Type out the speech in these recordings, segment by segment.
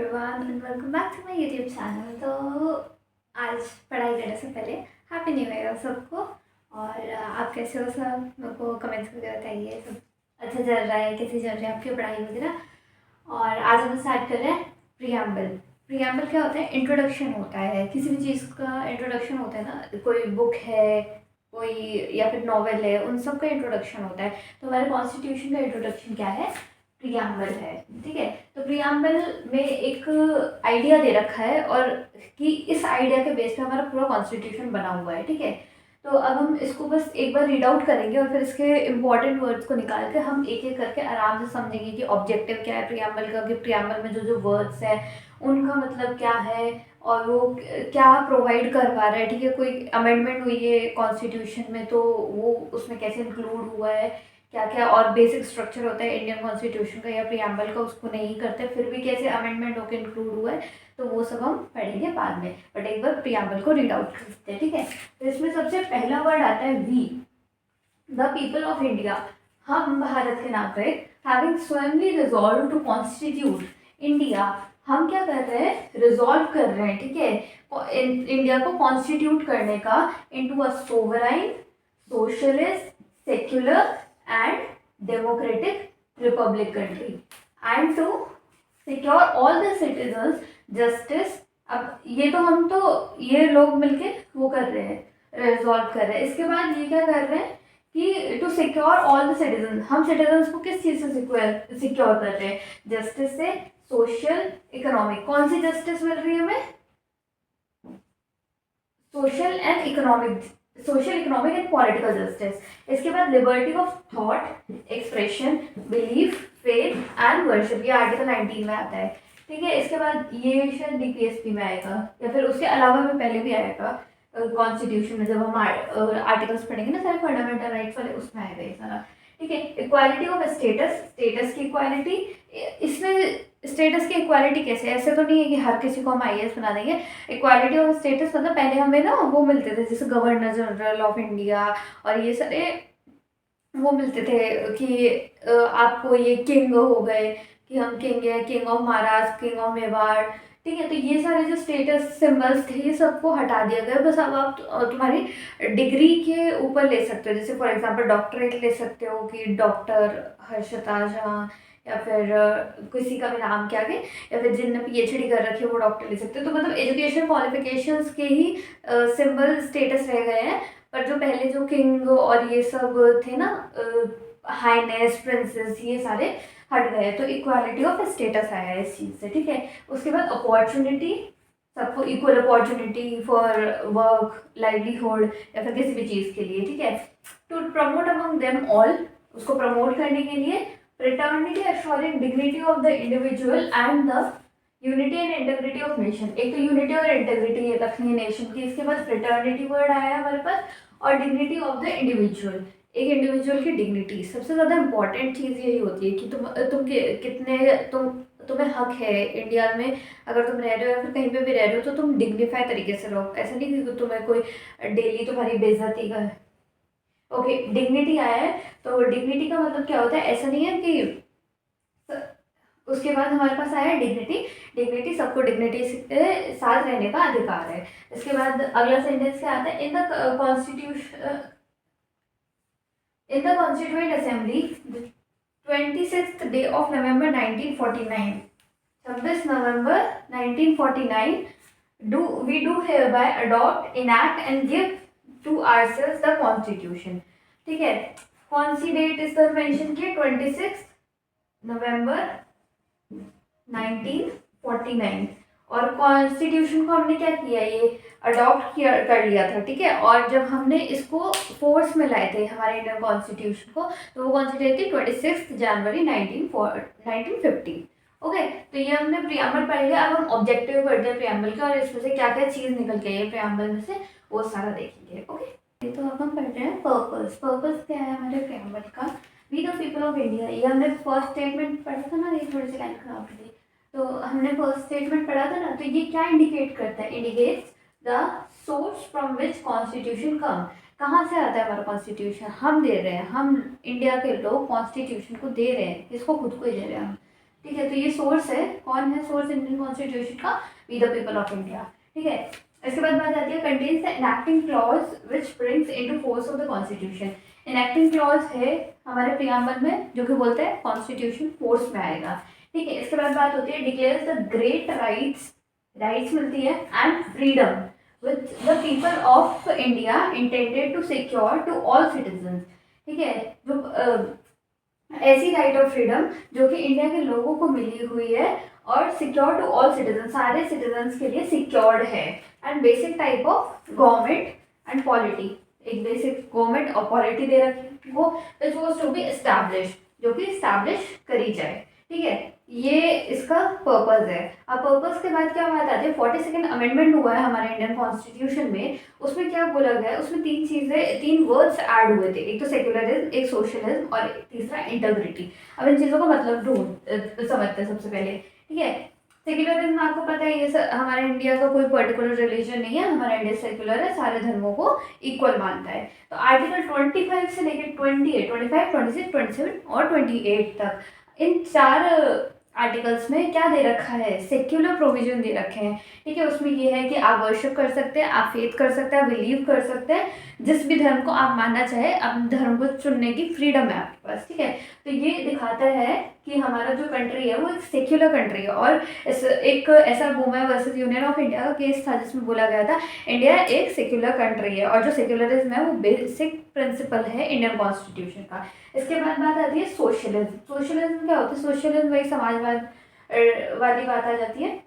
Everyone and welcome back to my YouTube channel. तो आज पढ़ाई करने से पहले हैप्पी न्यू ईयर सबको। और आप कैसे हो सब? मेरे को कमेंट्स करके बताइए सब अच्छा चल रहा है, कैसी चल रही है आपकी पढ़ाई वगैरह। और आज हम स्टार्ट कर रहे हैं प्रियम्बल। प्रियम्बल क्या होता है? इंट्रोडक्शन होता है, किसी भी चीज़ का इंट्रोडक्शन होता है ना। कोई बुक है, कोई या फिर नॉवेल है, उन सब का इंट्रोडक्शन होता है। तो हमारे कॉन्स्टिट्यूशन का इंट्रोडक्शन क्या है? प्रियम्बल है। ठीक है, तो प्रियम्बल में एक आइडिया दे रखा है और कि इस आइडिया के बेस पे हमारा पूरा कॉन्स्टिट्यूशन बना हुआ है। ठीक है, तो अब हम इसको बस एक बार रीड आउट करेंगे और फिर इसके इम्पॉर्टेंट वर्ड्स को निकाल के हम एक एक करके आराम से समझेंगे कि ऑब्जेक्टिव क्या है प्रियम्बल का, कि प्रियम्बल में जो जो वर्ड्स हैं उनका मतलब क्या है और वो क्या प्रोवाइड करवा रहा है। ठीक है, कोई अमेंडमेंट हुई है कॉन्स्टिट्यूशन में तो वो उसमें कैसे इंक्लूड हुआ है, क्या क्या और बेसिक स्ट्रक्चर होता है इंडियन कॉन्स्टिट्यूशन का या प्रियम्बल का, उसको नहीं करते फिर भी कैसे अमेंडमेंट होकर इंक्लूड हुआ है, तो वो सब हम पढ़ेंगे बाद में। बट एक बार प्रियम्बल को रीड आउट करते हैं। ठीक है, तो इसमें सबसे पहला वर्ड आता है we, the people of India. हम भारत के नागरिक having solemnly resolve to constitute India. हम क्या कर रहे हैं? रिजॉल्व कर रहे हैं। ठीक है, इंडिया को कॉन्स्टिट्यूट करने का into a sovereign, socialist, secular and democratic republic country and to secure all the citizens justice। अब ये लोग मिलके वो कर रहे हैं, रिजॉल्व कर रहे हैं। इसके बाद ये क्या कर रहे हैं कि to secure all the citizen. हम सिटीजन्स को किस चीज़ से सिक्योर कर रहे हैं? जस्टिस से, सोशल, इकोनॉमिक। कौन सी जस्टिस मिल रही है हमें? Social and economic, social, economic and political justice. इसके बाद liberty of thought, expression, belief, faith and worship, ये आर्टिकल 19 में आता है। ठीक है, इसके बाद ये शायद डीपीएसपी में आएगा या फिर उसके अलावा में पहले भी आएगा कॉन्स्टिट्यूशन में, जब हम आर्टिकल्स पढ़ेंगे ना सारे फंडामेंटल राइट्स वाले, उसमें आएगा ये सारा। ठीक है, इक्वालिटी ऑफ स्टेटस, स्टेटस की इक्वालिटी। इसमें स्टेटस की इक्वालिटी कैसे? ऐसे तो नहीं है कि हर किसी को हम आईएएस बना देंगे। इक्वालिटी ऑफ स्टेटस मतलब पहले हमें ना वो मिलते थे जैसे गवर्नर जनरल ऑफ इंडिया और ये सारे वो मिलते थे कि आपको ये किंग हो गए कि हम किंग है, king of Maharashtra, king of Mewar. ठीक है, तो ये सारे जो स्टेटस सिंबल्स थे ये सबको हटा दिया गया। बस अब आप तुम्हारी डिग्री के ऊपर ले सकते हो। जैसे फॉर एग्जांपल डॉक्टरेट ले सकते हो कि डॉक्टर हर्षिता झा, या फिर किसी का भी नाम के आगे, या फिर जिनने पीएचडी कर रखी है वो डॉक्टर ले सकते हो। तो मतलब एजुकेशन क्वालिफिकेशंस के ही सिंबल स्टेटस रह गए हैं। पर जो पहले जो किंग और ये सब थे ना, हाईनेस, प्रिंसेस, ये सारे हट गए। तो इक्वालिटी ऑफ स्टेटस आया है इस चीज़ से। ठीक है, उसके बाद अपॉर्चुनिटी, सबको equal opportunity for work, livelihood या फिर किसी भी चीज़ के लिए। ठीक है, to promote among them all, उसको प्रमोट करने के लिए fraternity assuring dignity of the individual and the unity and integrity of nation। एक तो यूनिटी और इंटेग्रिटी रखनी है नेशन की। इसके बाद फ्रेटर्निटी वर्ड आया है हमारे पास, और डिग्निटी ऑफ द इंडिविजुअल, एक इंडिविजुअल की डिग्निटी। सबसे ज़्यादा इंपॉर्टेंट चीज़ यही होती है कि तुम्हें हक है इंडिया में, अगर तुम रह रहे हो या फिर कहीं पे भी रह रहे हो तो तुम डिग्निफाई तरीके से रहो। ऐसा नहीं कि तुम्हें कोई डेली तुम्हारी बेइज्जती का। ओके, डिग्निटी आया है, तो डिग्निटी का मतलब क्या होता है? ऐसा नहीं है कि उसके बाद हमारे पास आया डिग्निटी। डिग्निटी, सबको डिग्निटी से साथ रहने का अधिकार है। इसके बाद अगला सेंटेंस क्या आता है? In the constitution, in the constituent assembly 26th day of November 1949, 26 November 1949, do hereby adopt, enact and give to ourselves the constitution। ठीक है, कौन सी डेट इस पर मेंशन की? 26 नवंबर 1949। और कॉन्स्टिट्यूशन को हमने क्या किया? ये अडॉप्ट किया, कर लिया था। ठीक है, और जब हमने इसको फोर्स में लाए थे हमारे इंडियन कॉन्स्टिट्यूशन को, तो वो कौन सी डेट थी? 26 जनवरी 1950। ओके, तो ये हमने प्रियम्बल पढ़ लिया। अब हम ऑब्जेक्टिव पढ़ते हैं प्रियम्बल के और इसमें से क्या क्या चीज़ निकल के आई है प्रियम्बल में से, वो सारा देखेंगे। ओके, तो अब हम पढ़ रहे हैं पर्पस। पर्पस क्या है हमारे प्रियम्बल का? We the people of India. ये हमने फर्स्ट स्टेटमेंट पढ़ा था ना, ये थोड़ी सी लाइन खराब थी, तो हमने फर्स्ट स्टेटमेंट पढ़ा था ना। तो ये क्या इंडिकेट करता है? Indicates the source from which constitution come. कहाँ से आता है हमारा कॉन्स्टिट्यूशन? हम दे रहे हैं, हम इंडिया के लोग कॉन्स्टिट्यूशन को दे रहे हैं। इसको खुद को ही दे रहे हैं हम। ठीक है, तो ये सोर्स है, कौन है सोर्स इंडियन कॉन्स्टिट्यूशन का? We the people of India. ठीक है, इसके बाद बात आती है contains the enacting clause which brings into force of the constitution. Enacting clause है हमारे प्रियम्बल में जो कि बोलते हैं कॉन्स्टिट्यूशन फोर्स में आएगा। ठीक है, इसके बाद बात होती है डिक्लेयर्स द ग्रेट राइट्स मिलती है and freedom which the people of India intended to secure to all citizen. ठीक है, जो ऐसी राइट ऑफ फ्रीडम जो कि इंडिया के लोगों को मिली हुई है और सिक्योर टू ऑल सिटीजन, सारे सिटीजन के लिए सिक्योर्ड है। And basic type of government and polity, एक बेसिक गवर्नमेंट और पॉलिटी दे रखी वो which was to be establish, जो कि एस्टैब्लिश करी जाए। ठीक है, ये इसका पर्पस है। अब पर्पस के बाद क्या बात आती है, 42nd अमेंडमेंट हुआ है हमारे इंडियन कॉन्स्टिट्यूशन में। उसमें क्या बोला गया है, उसमें तीन वर्ड्स ऐड हुए थे, एक तो सेक्युलरिज्म, एक सोशलिज्म और तीसरा इंटीग्रिटी। अब इन चीज़ों का मतलब समझते हैं सबसे पहले। ठीक है, सेक्युलरिज्म आपको पता है ये हमारे इंडिया का कोई पर्टिकुलर रिलीजन नहीं है, हमारा इंडिया सेक्युलर है, सारे धर्मों को इक्वल मानता है। तो आर्टिकल 25 से लेकर 28, 25, 26, 27 और 28 तक इन 4 आर्टिकल्स में क्या दे रखा है, सेक्युलर प्रोविजन दे रखे हैं। ठीक है, उसमें ये है कि आप वर्शिप कर सकते हैं, आप फेथ कर सकते हैं, आप बिलीव कर सकते हैं, जिस भी धर्म को आप मानना चाहे, अपने धर्म को चुनने की फ्रीडम है आपके पास। ठीक है, तो ये दिखाता है कि हमारा जो कंट्री है वो एक सेक्युलर कंट्री है। और एक ऐसा बुमा वर्सेस यूनियन ऑफ इंडिया का केस था जिसमें बोला गया था इंडिया एक सेक्युलर कंट्री है, और जो सेक्युलरिज्म है वो बेसिक प्रिंसिपल है इंडियन कॉन्स्टिट्यूशन का। इसके बाद बात आती है सोशलिज्म। सोशलिज्म क्या होता है? सोशलिज्म वही समाजवाद वाली बात आ जाती है।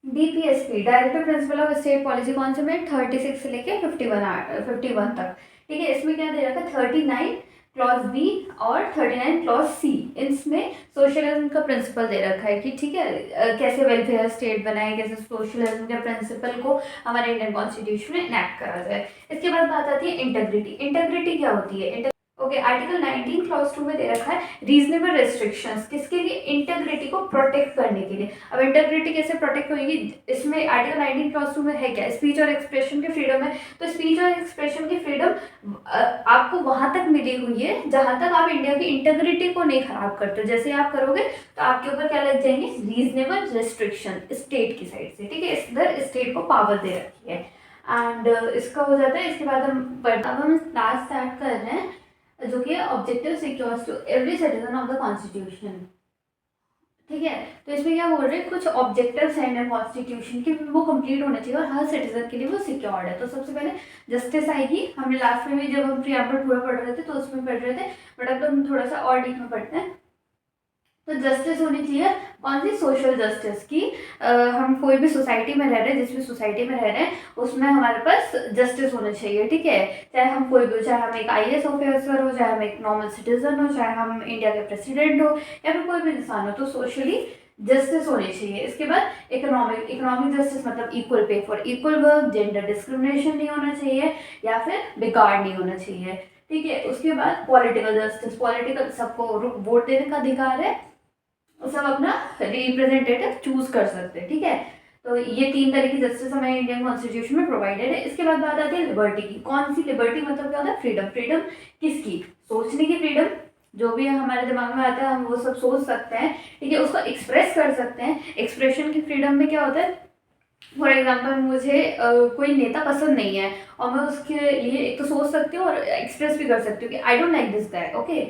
DPSP directive principle of state policy कौन से में 36 से लेके 51 तक। ठीक है, इसमें क्या दे रखा है 39 क्लॉज बी और 39 क्लॉज सी, इसमें सोशलिज्म का प्रिंसिपल दे रखा है कि ठीक है कैसे वेलफेयर स्टेट बनाए, कैसे सोशलिज्म के प्रिंसिपल को हमारे इंडियन कॉन्स्टिट्यूशन में इनैक्ट करा जाए। इसके बाद बात आती है इंटीग्रिटी। इंटीग्रिटी क्या होती है? ओके, आर्टिकल 19 क्लॉज 2 में दे रखा है रीजनेबल रेस्ट्रिक्शंस, किसके लिए? इंटीग्रिटी को प्रोटेक्ट करने के लिए। अब इंटीग्रिटी कैसे प्रोटेक्ट होगी? इसमें आर्टिकल 19 क्लॉज 2 में है क्या? स्पीच और एक्सप्रेशन की फ्रीडम है। तो स्पीच और एक्सप्रेशन की फ्रीडम आपको वहां तक मिली हुई है जहां तक आप इंडिया की इंटीग्रिटी को नहीं खराब करते। जैसे आप करोगे तो आपके ऊपर क्या लग जाएंगे? रीजनेबल रेस्ट्रिक्शन स्टेट की साइड से। ठीक है, इधर स्टेट को पावर दे रखी है एंड इसका हो जाता है। इसके बाद हम क्लास स्टार्ट कर रहे हैं जो कि objective secures to every citizen of the constitution. ठीक है, तो इसमें क्या बोल रहे हैं, कुछ ऑब्जेक्टिव्स हैं इंडियन कॉन्स्टिट्यूशन के, वो कंप्लीट होने चाहिए और हर सिटीजन के लिए वो सिक्योर्ड है। तो सबसे पहले जस्टिस आएगी। हमने लास्ट में भी जब हम प्रियम्बल पूरा पढ़ रहे थे तो उसमें पढ़ रहे थे, बट अब तो हम थोड़ा सा और डीप में पढ़ते हैं। तो जस्टिस होनी चाहिए, कौन सी? सोशल जस्टिस की। हम कोई भी सोसाइटी में रह रहे हैं, जिस भी सोसाइटी में रह रहे हैं उसमें हमारे पास जस्टिस होना चाहिए। ठीक है, चाहे हम कोई भी, चाहे हम एक IAS ऑफिसर हो, चाहे हम एक नॉर्मल सिटीजन हो, चाहे हम इंडिया के प्रेसिडेंट हो या फिर कोई भी इंसान हो, तो सोशली जस्टिस होनी चाहिए। इसके बाद इकोनॉमिक जस्टिस मतलब equal pay for equal work, gender discrimination नहीं होना चाहिए या फिर बिगाड़ नहीं होना चाहिए। ठीक है, उसके बाद पॉलिटिकल जस्टिस, पॉलिटिकल सबको वोट देने का अधिकार है, सब अपना रिप्रेजेंटेटिव चूज कर सकते हैं। ठीक है, तो ये 3 तरह की जस्टिस हमारे इंडियन कॉन्स्टिट्यूशन में प्रोवाइडेड है। इसके बाद बात आती है लिबर्टी की। कौन सी लिबर्टी? मतलब क्या होता है? फ्रीडम। फ्रीडम किसकी? सोचने की फ्रीडम, जो भी हमारे दिमाग में आता है हम वो सब सोच सकते हैं। ठीक है, उसको एक्सप्रेस कर सकते हैं। एक्सप्रेशन की फ्रीडम में क्या होता है, फॉर एग्जाम्पल मुझे कोई नेता पसंद नहीं है और मैं उसके लिए एक तो सोच सकती हूँ और एक्सप्रेस भी कर सकती हूँ कि I don't like this guy, okay,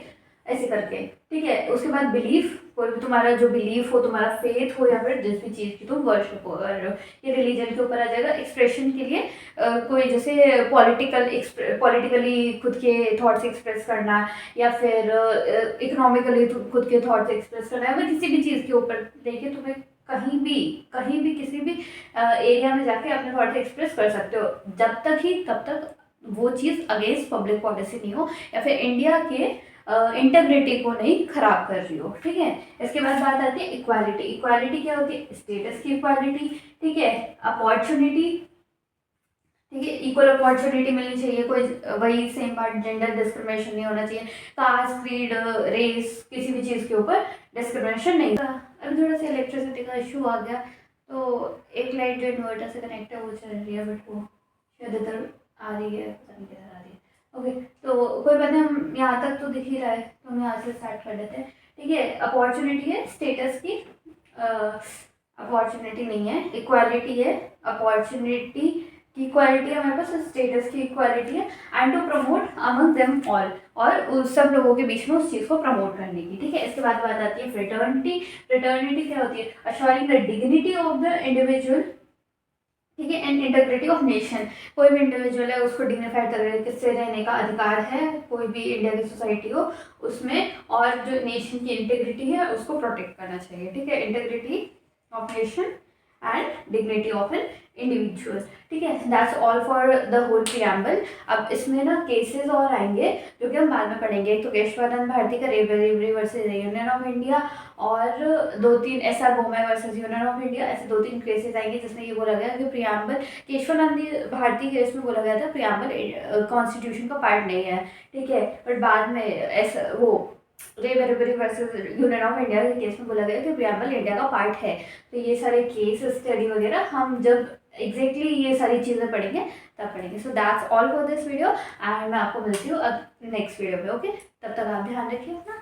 ऐसे करके। ठीक है, उसके बाद बिलीफ, कोई भी तुम्हारा जो बिलीफ हो, तुम्हारा फेथ हो या फिर जिस भी चीज़ की तुम वर्शिप हो, और ये रिलीजन के ऊपर आ जाएगा। एक्सप्रेशन के लिए कोई जैसे पॉलिटिकली खुद के थॉट्स एक्सप्रेस करना या फिर इकोनॉमिकली खुद के थॉट्स एक्सप्रेस करना, या फिर किसी भी चीज़ के ऊपर लेके तुम्हें कहीं भी किसी भी एरिया में जाके अपने थॉट्स एक्सप्रेस कर सकते हो, जब तक वो चीज़ अगेंस्ट पब्लिक पॉलिसी नहीं हो या फिर इंडिया के इंटीग्रिटी को नहीं खराब कर रही हो। ठीक है, इसके बाद बात आती है इक्वालिटी। इक्वालिटी क्या होती है? स्टेटस की इक्वालिटी। ठीक है, अपॉर्चुनिटी। ठीक है, इक्वल अपॉर्चुनिटी मिलनी चाहिए, कोई वही सेम बात, जेंडर डिस्क्रिमिनेशन नहीं होना चाहिए, कास्ट, क्रीड, रेस, किसी भी चीज़ के ऊपर डिस्क्रिमिनेशन नहीं। अभी थोड़ा सा इलेक्ट्रिसिटी का इशू आ गया, तो एक लाइट जो इन्वर्टर से कनेक्ट है वो चल रही है, बट वो शायद इधर आ रही है, पता नहीं किधर आ रही है। ओके, तो कोई बात नहीं, हम यहाँ तक तो दिख ही रहा है, तो हम यहाँ से स्टार्ट कर लेते हैं। ठीक है। अपॉर्चुनिटी है स्टेटस की, अपॉर्चुनिटी नहीं है, इक्वालिटी है, अपॉर्चुनिटी की इक्वालिटी है हमारे पास, स्टेटस की इक्वालिटी है, and to promote among them all, और उस सब लोगों के बीच में उस चीज़ को प्रमोट करने की। ठीक है। इसके बाद बात आती है फ्रेटर्निटी। फ्रेटर्निटी क्या होती है? Assuring the dignity of the individual, ठीक है, एंड इंटीग्रिटी ऑफ नेशन। कोई भी इंडिविजुअल है उसको डिग्निफाइड तरीके से रहने का अधिकार है, कोई भी इंडिया की सोसाइटी हो उसमें, और जो नेशन की इंटीग्रिटी है उसको प्रोटेक्ट करना चाहिए। ठीक है। Integrity of nation and dignity of an individual. ठीक है। That's all for the whole preamble. अब इसमें ना केसेस और आएंगे जो कि हम बाद में पढ़ेंगे। एक तो केशवानंद भारती का रेबरी वर्सेज यूनियन ऑफ इंडिया, और 2-3 SR Bommai versus union of India, ऐसे 2-3 केसेस आएंगे जिसमें ये बोला गया कि प्रियम्बल, केशवानंद भारती केस में बोला गया था प्रियम्बल कॉन्स्टिट्यूशन का पार्ट नहीं है। ठीक है। बट बाद में ऐसा वो रेबरी वर्सेज यूनियन ऑफ इंडिया के केस में बोला गया कि प्रियम्बल इंडिया का पार्ट है। तो ये सारे केस स्टडी वगैरह हम जब एग्जैक्टली ये सारी चीज़ें पढ़ेंगे तब पढ़ेंगे। So that's all for this video, and मैं आपको मिलती हूँ अब नेक्स्ट वीडियो पे। ओके, तब तक आप ध्यान रखिए अपना।